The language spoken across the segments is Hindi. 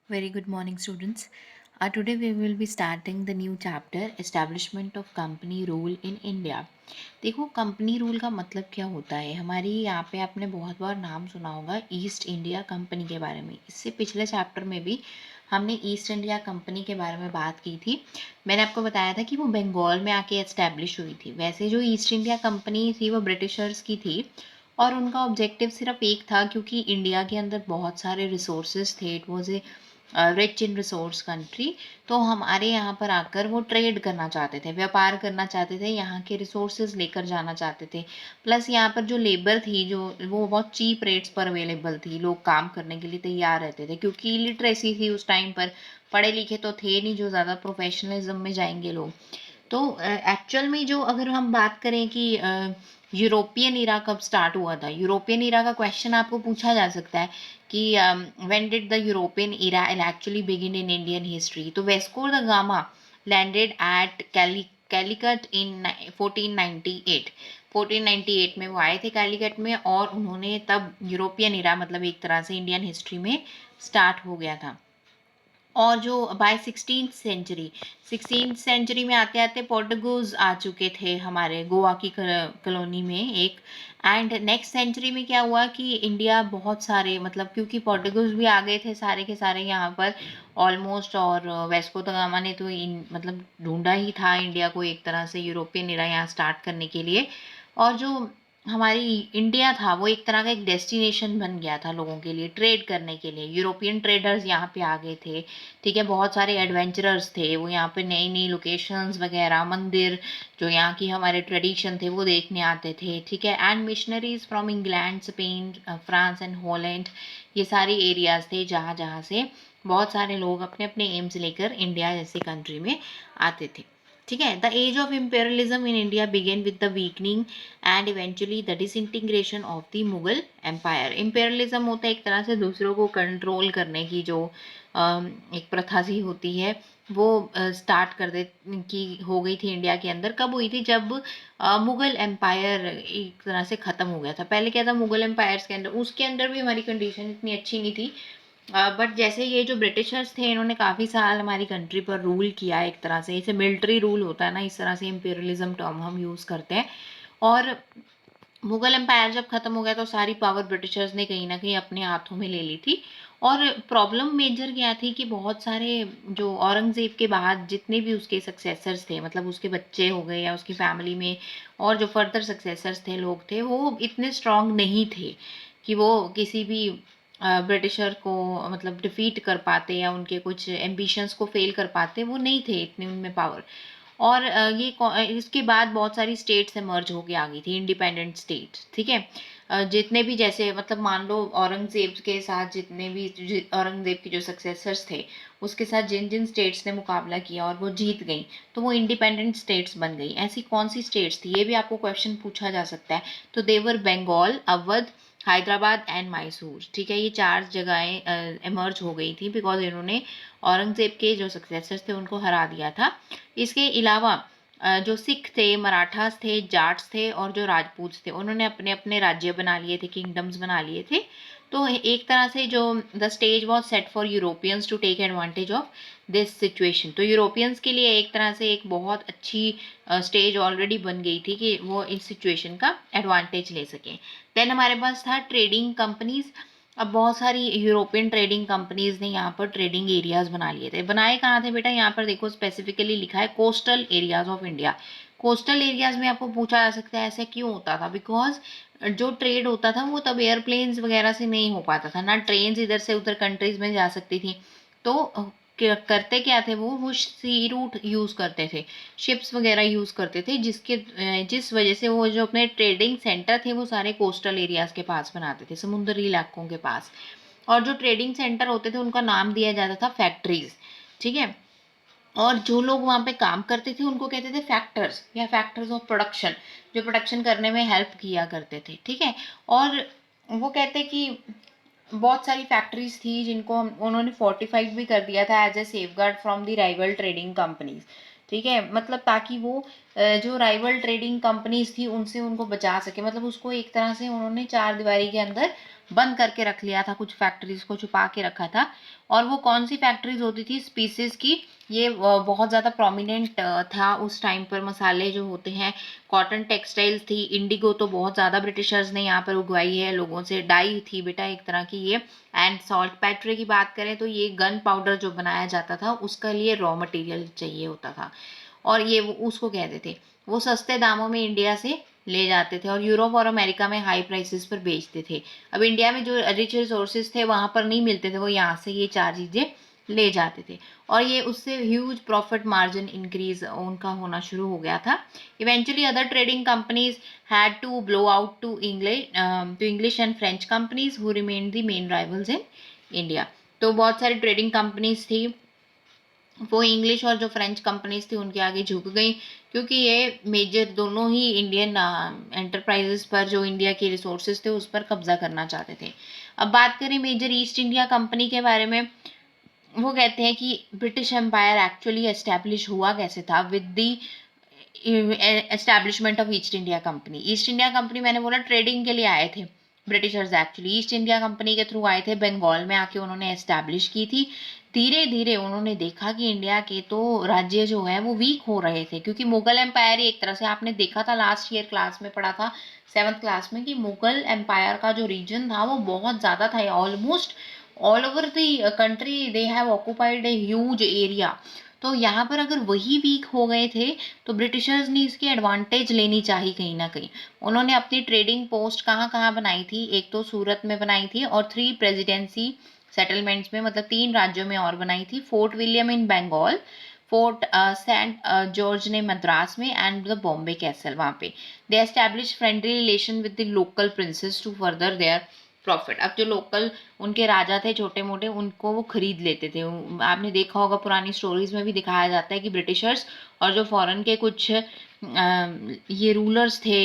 Very good morning, students. Today we will be starting the new chapter Establishment of Company Rule in India. देखो कंपनी रूल का मतलब क्या होता है। हमारी यहाँ पे आपने बहुत बार नाम सुना होगा ईस्ट इंडिया कंपनी के बारे में। इससे पिछले चैप्टर में भी हमने ईस्ट इंडिया कंपनी के बारे में बात की थी। मैंने आपको बताया था कि वो बंगाल में आके एस्टैब्लिश हुई थी। वैसे जो ईस्ट इंडिया कंपनी थी वो ब्रिटिशर्स की थी और उनका ऑब्जेक्टिव सिर्फ एक था, क्योंकि इंडिया के अंदर बहुत सारे रिसोर्सेज थे। It was a rich in resource country. तो हमारे यहाँ पर आकर वो ट्रेड करना चाहते थे, व्यापार करना चाहते थे, यहाँ के रिसोर्सेज लेकर जाना चाहते थे। प्लस यहाँ पर जो लेबर थी जो वो बहुत चीप रेट्स पर अवेलेबल थी, लोग काम करने के लिए तैयार रहते थे, क्योंकि इलिटरेसी थी उस टाइम पर। पढ़े लिखे तो थे नहीं जो ज़्यादा प्रोफेशनलिज्म में जाएंगे लोग। तो एक्चुअल में जो अगर हम बात करें कि यूरोपियन इरा कब स्टार्ट हुआ था, यूरोपियन इरा का क्वेश्चन आपको पूछा जा सकता है कि when did the European era actually begin in Indian history. तो Vasco da Gama landed at Calicut in 1498। 1498 में वो आए थे कैलिकट में, और उन्होंने तब यूरोपियन इरा मतलब एक तरह से इंडियन हिस्ट्री में स्टार्ट हो गया था। और जो बाय 16th सेंचुरी में आते आते पोर्टुगीज आ चुके थे हमारे गोवा की कॉलोनी में एक। एंड नेक्स्ट सेंचुरी में क्या हुआ कि इंडिया बहुत सारे मतलब क्योंकि पोर्टुगीज भी आ गए थे सारे के सारे यहाँ पर ऑलमोस्ट। और वेस्को द गामा ने तो मतलब ढूंढा ही था इंडिया को एक तरह से यूरोपियन इरा यहाँ स्टार्ट करने के लिए। और जो हमारी इंडिया था वो एक तरह का एक डेस्टिनेशन बन गया था लोगों के लिए ट्रेड करने के लिए। यूरोपियन ट्रेडर्स यहाँ पे आ गए थे, ठीक है। बहुत सारे एडवेंचरर्स थे, वो यहाँ पे नई नई लोकेशंस वगैरह मंदिर जो यहाँ की हमारे ट्रेडिशन थे वो देखने आते थे, ठीक है। And missionaries from England, Spain, France and Holland, ये सारे एरियाज थे जहाँ जहाँ से बहुत सारे लोग अपने अपने एम्स लेकर इंडिया जैसी कंट्री में आते थे, ठीक है। The age of imperialism in India began with the weakening and eventually the disintegration of the Mughal empire. Imperialism होता है एक तरह से दूसरों को कंट्रोल करने की जो एक प्रथा सी होती है, वो स्टार्ट कर दे की हो गई थी इंडिया के अंदर। कब हुई थी? जब मुगल एम्पायर एक तरह से ख़त्म हो गया था। पहले क्या था मुगल एम्पायर्स के अंदर, उसके अंदर भी हमारी कंडीशन इतनी अच्छी नहीं थी। बट जैसे ये जो ब्रिटिशर्स थे इन्होंने काफ़ी साल हमारी कंट्री पर रूल किया एक तरह से, इसे मिलिट्री रूल होता है ना, इस तरह से इम्पीरियलिज्म टर्म हम यूज़ करते हैं। और मुगल एम्पायर जब खत्म हो गया तो सारी पावर ब्रिटिशर्स ने कहीं ना कहीं अपने हाथों में ले ली थी। और प्रॉब्लम मेजर क्या थी कि बहुत सारे जो औरंगजेब के बाद जितने भी उसके सक्सेसर्स थे, मतलब उसके बच्चे हो गए या उसकी फैमिली में और जो फर्दर सक्सेसर्स थे लोग थे, वो इतने स्ट्रांग नहीं थे कि वो किसी भी ब्रिटिशर को मतलब डिफीट कर पाते या उनके कुछ एम्बिशंस को फेल कर पाते, वो नहीं थे इतने उनमें पावर। और इसके बाद बहुत सारी स्टेट्स एमर्ज होके आ गई थी, इंडिपेंडेंट स्टेट्स, ठीक है। जितने भी जैसे मतलब मान लो औरंगजेब के साथ जितने भी औरंगजेब के जो सक्सेसर्स थे उसके साथ जिन जिन स्टेट्स ने मुकाबला किया और वो जीत गई, तो वो इंडिपेंडेंट स्टेट्स बन गई। ऐसी कौन सी स्टेट्स थी ये भी आपको क्वेश्चन पूछा जा सकता है। तो देवर बंगाल, अवध, हैदराबाद एंड मैसूर, ठीक है। ये चार जगहें एमर्ज हो गई थी बिकॉज इन्होंने औरंगजेब के जो सक्सेसर्स थे उनको हरा दिया था। इसके अलावा जो सिख थे, मराठास थे, जाट्स थे और जो राजपूत थे, उन्होंने अपने अपने राज्य बना लिए थे, किंगडम्स बना लिए थे। तो एक तरह से जो the stage was set for Europeans to take advantage of this situation. तो यूरोपियंस के लिए एक तरह से एक बहुत अच्छी स्टेज ऑलरेडी बन गई थी कि वो इस सिचुएशन का एडवांटेज ले सकें। देन हमारे पास था ट्रेडिंग कंपनीज। अब बहुत सारी यूरोपियन ट्रेडिंग कंपनीज ने यहाँ पर ट्रेडिंग एरियाज बना लिए थे। बनाए कहाँ थे बेटा? यहाँ पर देखो स्पेसिफिकली लिखा है coastal areas of India. Coastal areas में आपको पूछा जा सकता है ऐसा क्यों होता था? बिकॉज जो ट्रेड होता था वो तब एयरप्लेन्स वगैरह से नहीं हो पाता था, ना ट्रेन इधर से उधर कंट्रीज में जा सकती थी। तो करते क्या थे वो सी रूट यूज करते थे, शिप्स वगैरह यूज करते थे, जिस वजह से वो जो अपने ट्रेडिंग सेंटर थे वो सारे कोस्टल एरियाज के पास बनाते थे, समुद्री इलाकों के पास। और जो ट्रेडिंग सेंटर होते थे उनका नाम दिया जाता था फैक्ट्रीज, ठीक है। और जो लोग वहाँ पे काम करते थे उनको कहते थे फैक्टर्स या फैक्टर्स ऑफ प्रोडक्शन, जो प्रोडक्शन करने में हेल्प किया करते थे, ठीक है। और वो कहते कि बहुत सारी फैक्ट्रीज थी जिनको उन्होंने फोर्टिफाइड भी कर दिया था as a safeguard from the rival trading companies, ठीक है। मतलब ताकि वो जो राइवल ट्रेडिंग कंपनीज थी उनसे उनको बचा सके, मतलब उसको एक तरह से उन्होंने चार दीवारी के अंदर बंद करके रख लिया था, कुछ फैक्ट्रीज को छुपा के रखा था। और वो कौन सी फैक्ट्रीज होती थी स्पीसीज की, ये बहुत ज़्यादा प्रोमिनेंट था उस टाइम पर। मसाले जो होते हैं, कॉटन टेक्सटाइल्स थी, इंडिगो तो बहुत ज़्यादा ब्रिटिशर्स ने यहाँ पर उगवाई है लोगों से, डाई थी बेटा एक तरह की ये। एंड सॉल्ट पैट्री की बात करें तो ये गन पाउडर जो बनाया जाता था उसका लिए रॉ मटेरियल चाहिए होता था, और ये वो उसको कहते थे। वो सस्ते दामों में इंडिया से ले जाते थे और यूरोप और अमेरिका में हाई प्राइसेस पर बेचते थे। अब इंडिया में जो रिच रिसोर्सेज थे वहाँ पर नहीं मिलते थे, वो यहाँ से ये चार चीज़ें ले जाते थे, और ये उससे ह्यूज प्रॉफिट मार्जिन इंक्रीज उनका होना शुरू हो गया था। Eventually other trading companies had to blow out to English and French companies who remain the main rivals in India. तो बहुत सारी ट्रेडिंग कंपनीज थी, वो इंग्लिश और जो फ्रेंच कंपनीज थी उनके आगे झुक गई, क्योंकि ये मेजर दोनों ही इंडियन एंटरप्राइजेस पर, जो इंडिया के रिसोर्सेज थे उस पर कब्जा करना चाहते थे। अब बात करें मेजर ईस्ट इंडिया कंपनी के बारे में, वो कहते हैं कि ब्रिटिश एम्पायर एक्चुअली एस्टेब्लिश हुआ कैसे था with the establishment of east India company. East India company मैंने बोला ट्रेडिंग के लिए आए थे Britishers, actually east India company के थ्रू आए थे, बंगाल में आके उन्होंने एस्टैब्लिश की थी। धीरे धीरे उन्होंने देखा कि इंडिया के तो राज्य जो है वो वीक हो रहे थे, क्योंकि मुगल एम्पायर ही एक तरह से, आपने देखा था लास्ट ईयर क्लास में पढ़ा था 7th क्लास में, कि मुगल एम्पायर का जो रीजन था वो बहुत ज़्यादा था, almost all over the country they have occupied a huge area. तो यहाँ पर अगर वही वीक हो गए थे तो ब्रिटिशर्स ने इसकी एडवांटेज लेनी चाहिए कहीं ना कहीं। उन्होंने अपनी ट्रेडिंग पोस्ट कहाँ कहाँ बनाई थी, एक तो सूरत में बनाई थी और 3 प्रेसिडेंसी सेटलमेंट्स में, मतलब 3 राज्यों में और बनाई थी। Fort William in Bengal, Fort Saint George ने मद्रास में, एंड द बॉम्बे कैसल वहाँ पे। They establish friendly relation with the local princes to further their profit. अब जो लोकल उनके राजा थे छोटे मोटे, उनको वो खरीद लेते थे। आपने देखा होगा पुरानी स्टोरीज में भी दिखाया जाता है कि ब्रिटिशर्स और जो फॉरेन के कुछ ये रूलर्स थे,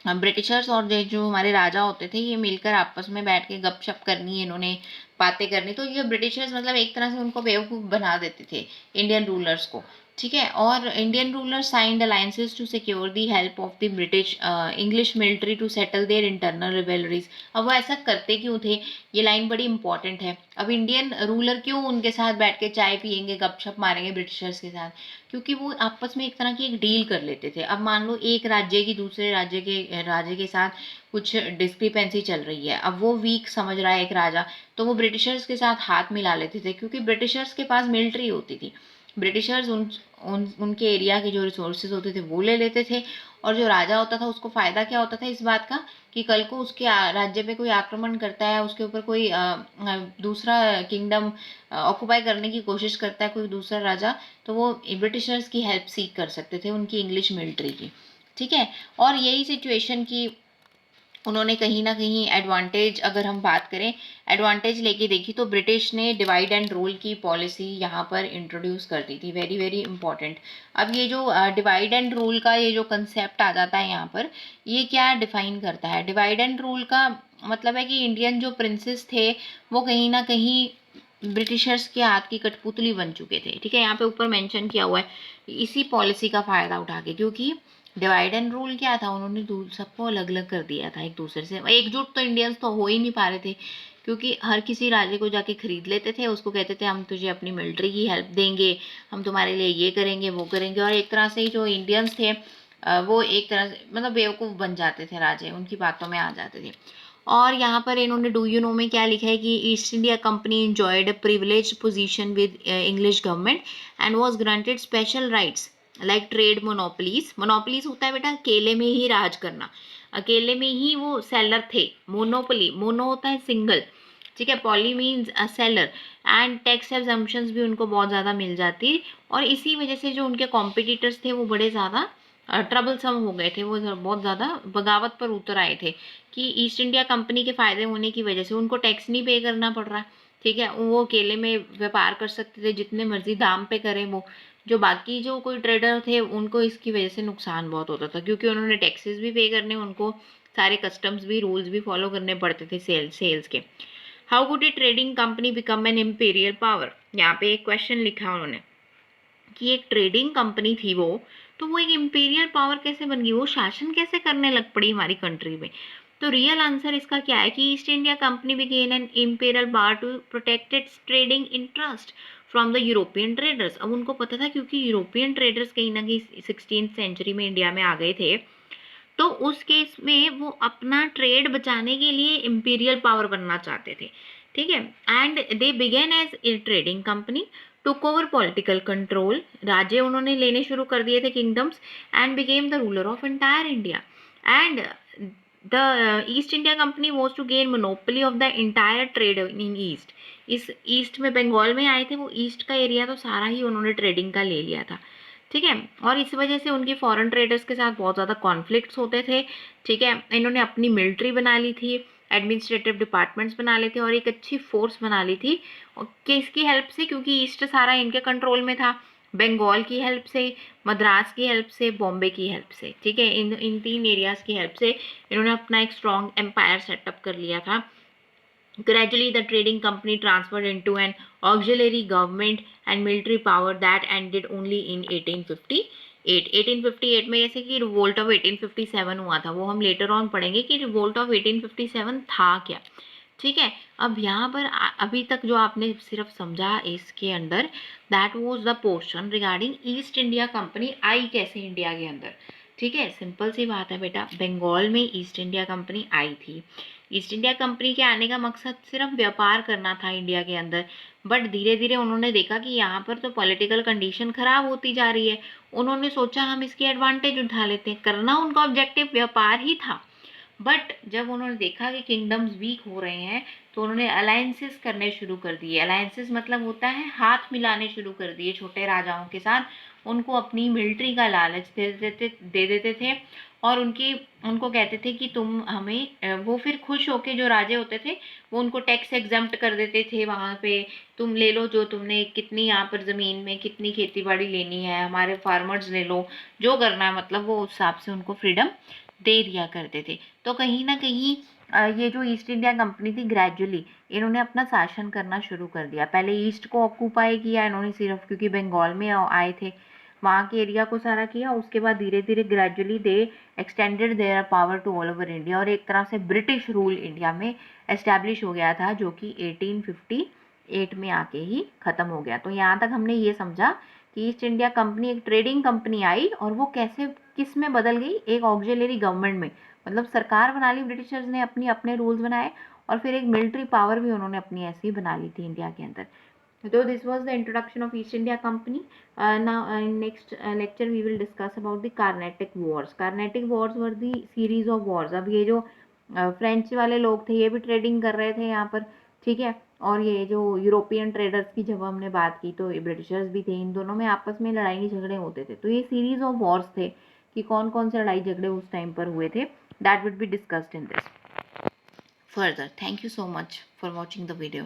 ब्रिटिशर्स और जो हमारे राजा होते थे, ये मिलकर आपस में बैठ के गपशप करनी, इन्होंने बातें करनी। तो ये ब्रिटिशर्स मतलब एक तरह से उनको बेवकूफ़ बना देते थे इंडियन रूलर्स को, ठीक है। और Indian rulers signed alliances to secure the help of the British English military to settle their internal rivalries. अब वो ऐसा करते क्यों थे, ये लाइन बड़ी इंपॉर्टेंट है। अब इंडियन रूलर क्यों उनके साथ बैठ के चाय पियेंगे, गपशप मारेंगे ब्रिटिशर्स के साथ, क्योंकि वो आपस में एक तरह की एक डील कर लेते थे। अब मान लो एक राज्य की दूसरे राज्य के साथ कुछ डिस्क्रिपेंसी चल रही है, अब वो वीक समझ रहा है एक राजा, तो वो ब्रिटिशर्स के साथ हाथ मिला लेते थे, क्योंकि ब्रिटिशर्स के पास मिलिट्री होती थी। ब्रिटिशर्स उनके एरिया के जो रिसोर्सेज होते थे वो ले लेते थे, और जो राजा होता था उसको फायदा क्या होता था इस बात का कि कल को उसके राज्य पे कोई आक्रमण करता है, उसके ऊपर कोई दूसरा किंगडम ऑक्युपाई करने की कोशिश करता है कोई दूसरा राजा, तो वो ब्रिटिशर्स की हेल्प सीख कर सकते थे उनकी इंग्लिश मिलिट्री की, ठीक है। और यही सिचुएशन की उन्होंने कहीं ना कहीं एडवांटेज, अगर हम बात करें एडवांटेज लेके देखी, तो ब्रिटिश ने डिवाइड एंड रूल की पॉलिसी यहाँ पर इंट्रोड्यूस कर दी थी, वेरी वेरी इंपॉर्टेंट। अब ये जो डिवाइड एंड रूल का ये जो कंसेप्ट आ जाता है यहाँ पर, ये क्या डिफाइन करता है, डिवाइड एंड रूल का मतलब है कि इंडियन जो प्रिंसेस थे वो कहीं ना कहीं ब्रिटिशर्स के हाथ की कठपुतली बन चुके थे, ठीक है। यहाँ पे ऊपर मेंशन किया हुआ है इसी पॉलिसी का फायदा उठा के, क्योंकि डिवाइड एंड रूल क्या था, उन्होंने सबको अलग अलग कर दिया था एक दूसरे से। एकजुट तो इंडियंस तो हो ही नहीं पा रहे थे, क्योंकि हर किसी राज्य को जाके खरीद लेते थे, उसको कहते थे हम तुझे अपनी मिलिट्री की हेल्प देंगे, हम तुम्हारे लिए ये करेंगे वो करेंगे, और एक तरह से जो इंडियंस थे वो एक तरह से मतलब बेवकूफ़ बन जाते थे, राजे उनकी बातों में आ जाते थे। और यहाँ पर इन्होंने डू यू नो में क्या लिखा है कि East India company enjoyed a privilege position with English government and was granted special rights like trade monopolies. Monopolies होता है बेटा अकेले में ही राज करना, अकेले में ही वो सेलर थे। मोनोपोली, मोनो होता है सिंगल, ठीक है, poly means seller. And tax exemptions भी उनको बहुत ज़्यादा मिल जाती, और इसी वजह से जो उनके कॉम्पिटिटर्स थे वो बड़े ज़्यादा ट्रबलसम हो गए थे, वो बहुत ज़्यादा बगावत पर उतर आए थे कि ईस्ट इंडिया कंपनी के फ़ायदे होने की वजह से उनको टैक्स नहीं पे करना पड़ रहा, ठीक है। वो अकेले में व्यापार कर सकते थे, जितने मर्जी दाम पे करें वो, जो बाकी जो कोई ट्रेडर थे उनको इसकी वजह से नुकसान बहुत होता था, क्योंकि उन्होंने टैक्सेस भी पे करने, उनको सारे कस्टम्स भी रूल्स भी फॉलो करने पड़ते थे सेल्स के। How could A trading company become an imperial power. यहाँ पे एक क्वेश्चन लिखा उन्होंने कि एक ट्रेडिंग कंपनी थी वो, तो वो एक इम्पीरियल पावर कैसे बन गई, वो शासन कैसे करने लग पड़ी हमारी कंट्री में। तो रियल आंसर इसका क्या है कि East India Company began an imperial bar to protect its trading interest from the European traders. अब उनको पता था क्योंकि यूरोपियन ट्रेडर्स कहीं ना कहीं 16th सेंचुरी में इंडिया में आ गए थे, तो उस केस में वो अपना ट्रेड बचाने के लिए इंपीरियल पावर बनना चाहते थे, ठीक है। And they began as a trading company, took over political control, राज्य उन्होंने लेने शुरू कर दिए थे, kingdoms, and became the ruler of entire India. And the East India Company was to gain monopoly of the entire trade in east. इस ईस्ट में बंगाल में आए थे वो, ईस्ट का एरिया तो सारा ही उन्होंने ट्रेडिंग का ले लिया था, ठीक है। और इस वजह से उनकी फॉरेन ट्रेडर्स के साथ बहुत ज़्यादा कॉन्फ्लिक्ट्स होते थे, ठीक है। इन्होंने अपनी मिलिट्री बना ली थी, एडमिनिस्ट्रेटिव डिपार्टमेंट्स बना ली थी और एक अच्छी फोर्स बना ली थी, किसकी हेल्प से, क्योंकि ईस्ट सारा इनके कंट्रोल में था, बंगाल की हेल्प से, मद्रास की हेल्प से, बॉम्बे की हेल्प से, ठीक है। इन 3 एरियाज की हेल्प से इन्होंने अपना एक स्ट्रॉन्ग एम्पायर सेटअप कर लिया था। Gradually, the trading company transferred into an auxiliary government and military power that ended only in 1858। 1858 में जैसे कि रिवोल्ट ऑफ 1857 हुआ था, वो हम लेटर ऑन पढ़ेंगे कि रिवोल्ट ऑफ 1857 था क्या, ठीक है। अब यहाँ पर अभी तक जो आपने सिर्फ समझा इसके अंदर, that was the portion regarding East India Company आई कैसे इंडिया के अंदर, ठीक है। सिंपल सी बात है बेटा, बंगाल में ईस्ट इंडिया कंपनी आई थी। ईस्ट इंडिया कंपनी के आने का मकसद सिर्फ व्यापार करना था इंडिया के अंदर, बट धीरे धीरे उन्होंने देखा कि यहाँ पर तो पॉलिटिकल कंडीशन खराब होती जा रही है। उन्होंने सोचा हम इसकी एडवांटेज उठा लेते हैं, करना उनका ऑब्जेक्टिव व्यापार ही था। बट जब उन्होंने देखा कि किंगडम्स वीक हो रहे हैं तो उन्होंने अलायंसेस करने शुरू कर दिए। अलायंसेस मतलब होता है हाथ मिलाने शुरू कर दिए छोटे राजाओं के साथ, उनको अपनी मिलिट्री का लालच दे देते थे और उनको कहते थे कि तुम हमें, वो फिर खुश होके जो राजे होते थे वो उनको टैक्स एग्जम्प्ट कर देते थे, वहाँ पे तुम ले लो जो तुमने कितनी यहाँ पर ज़मीन में कितनी खेती बाड़ी लेनी है, हमारे फार्मर्स ले लो, जो करना है, मतलब वो उस हिसाब से उनको फ्रीडम दे दिया करते थे। तो कहीं ना कहीं ये जो ईस्ट इंडिया कंपनी थी, ग्रेजुअली इन्होंने अपना शासन करना शुरू कर दिया। पहले ईस्ट को ऑक्यूपाई किया इन्होंने सिर्फ, क्योंकि बंगाल में आए थे, वहाँ के एरिया को सारा किया। उसके बाद धीरे धीरे gradually they extended their power to all over India, और एक तरह से ब्रिटिश रूल इंडिया में एस्टैब्लिश हो गया था, जो कि 1858 में आके ही ख़त्म हो गया। तो यहाँ तक हमने ये समझा कि ईस्ट इंडिया कंपनी एक ट्रेडिंग कंपनी आई और वो कैसे किस में बदल गई, एक ऑक्सिलरी गवर्नमेंट में, मतलब सरकार बना ली ब्रिटिशर्स ने, अपने रूल्स बनाए, और फिर एक मिलिट्री पावर भी उन्होंने अपनी ऐसी बना ली थी इंडिया के अंदर। So this was the introduction of East India Company. Now in next lecture we will discuss about the Carnatic Wars. Carnatic Wars were the series of wars. अब ये जो फ्रेंच वाले लोग थे ये भी ट्रेडिंग कर रहे थे यहाँ पर, ठीक है। और ये जो यूरोपियन ट्रेडर्स की जब हमने बात की तो ब्रिटिशर्स भी थे, इन दोनों में आपस में लड़ाई झगड़े होते थे। तो ये सीरीज ऑफ वॉर्स थे कि कौन कौन से लड़ाई झगड़े उस टाइम पर हुए थे, that will be discussed in this further. Thank you so much for watching the video.